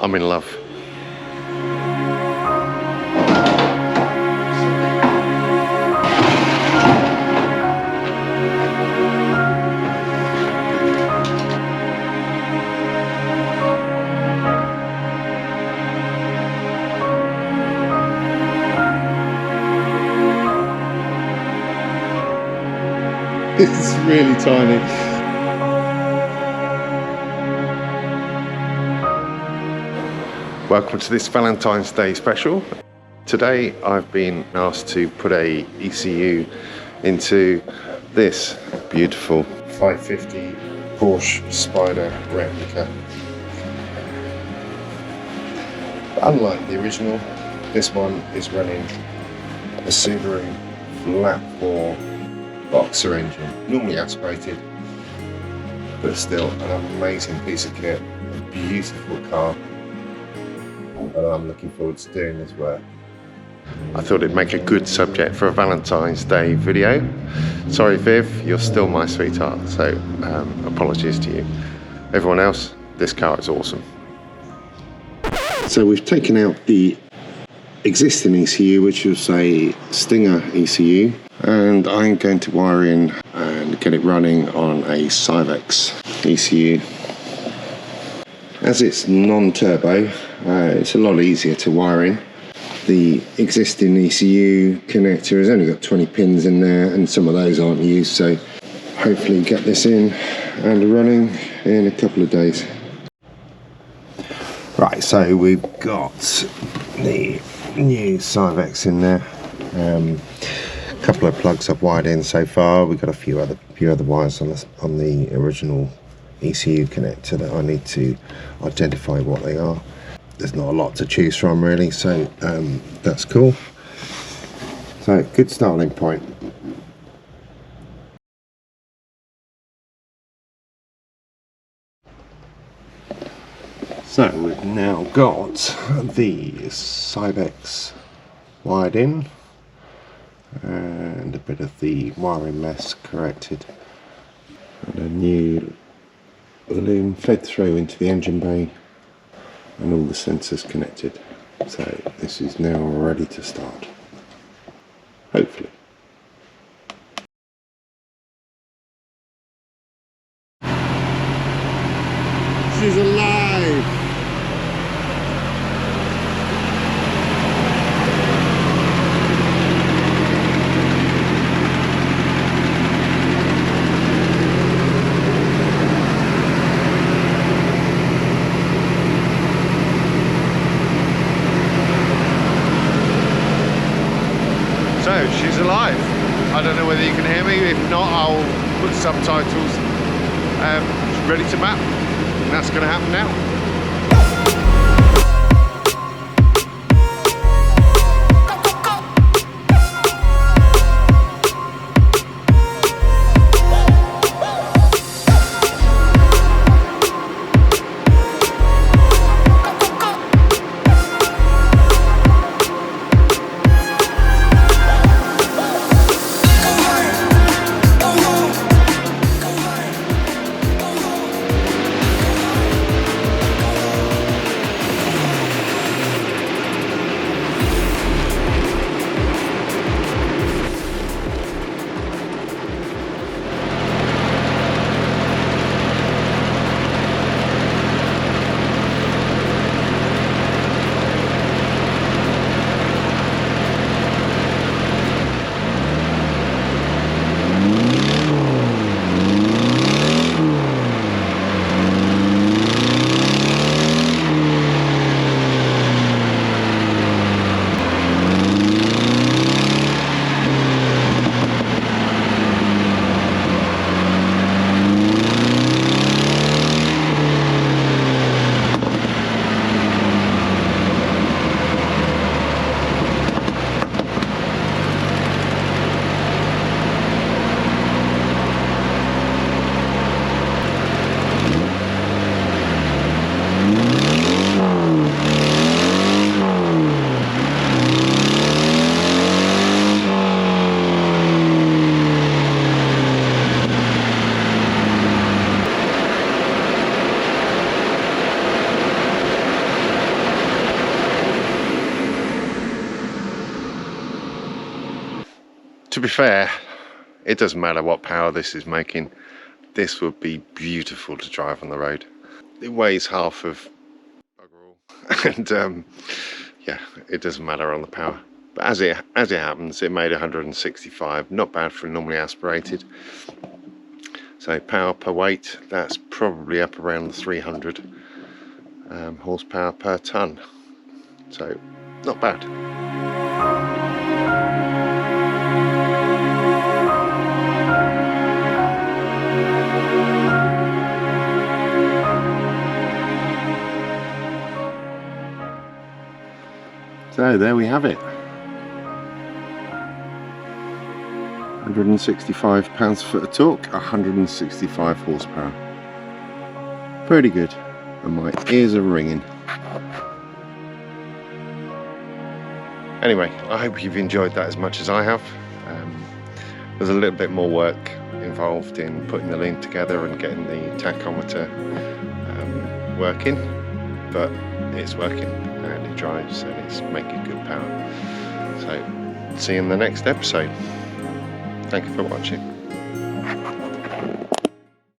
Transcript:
I'm in love. It's really tiny. Welcome to this Valentine's Day special. Today I've been asked to put a ECU into this beautiful 550 Porsche Spyder replica. Unlike the original, this one is running a Subaru flat 4 boxer engine, normally aspirated, but still an amazing piece of kit, a beautiful car, and I'm looking forward to doing this work. I thought it'd make a good subject for a Valentine's Day video. Sorry Viv, you're still my sweetheart, so apologies to you. Everyone else, this car is awesome. So we've taken out the existing ECU, which was a Stinger ECU, and I'm going to wire in and get it running on a Syvecs ECU. As it's non-turbo, it's a lot easier to wire in. The existing ECU connector has only got 20 pins in there, and some of those aren't used, so hopefully get this in and running in a couple of days. Right, so we've got the new Syvecs in there. A couple of plugs I've wired in so far. We've got a few other wires on the original ECU connector that I need to identify what they are. There's not a lot to choose from really, so that's cool. So good starting point. So we've now got the Syvecs wired in and a bit of the wiring mess corrected, and a new loom fed through into the engine bay and all the sensors connected. So this is now ready to start, hopefully. She's alive! So she's alive. I don't know whether you can hear me. If not, I'll put subtitles. She's ready to map. And that's going to happen now. be fair, it doesn't matter what power this is making. This would be beautiful to drive on the road. It weighs half of bugger all, and yeah, it doesn't matter on the power. But as it happens, it made 165. Not bad for normally aspirated. So power per weight, that's probably up around the 300 horsepower per tonne. So not bad. So there we have it. 165 pounds-foot of torque, 165 horsepower. Pretty good, and my ears are ringing. Anyway, I hope you've enjoyed that as much as I have. There's a little bit more work involved in putting the link together and getting the tachometer working, but it's working and it drives and it's making good power. So see you in the next episode. Thank you for watching.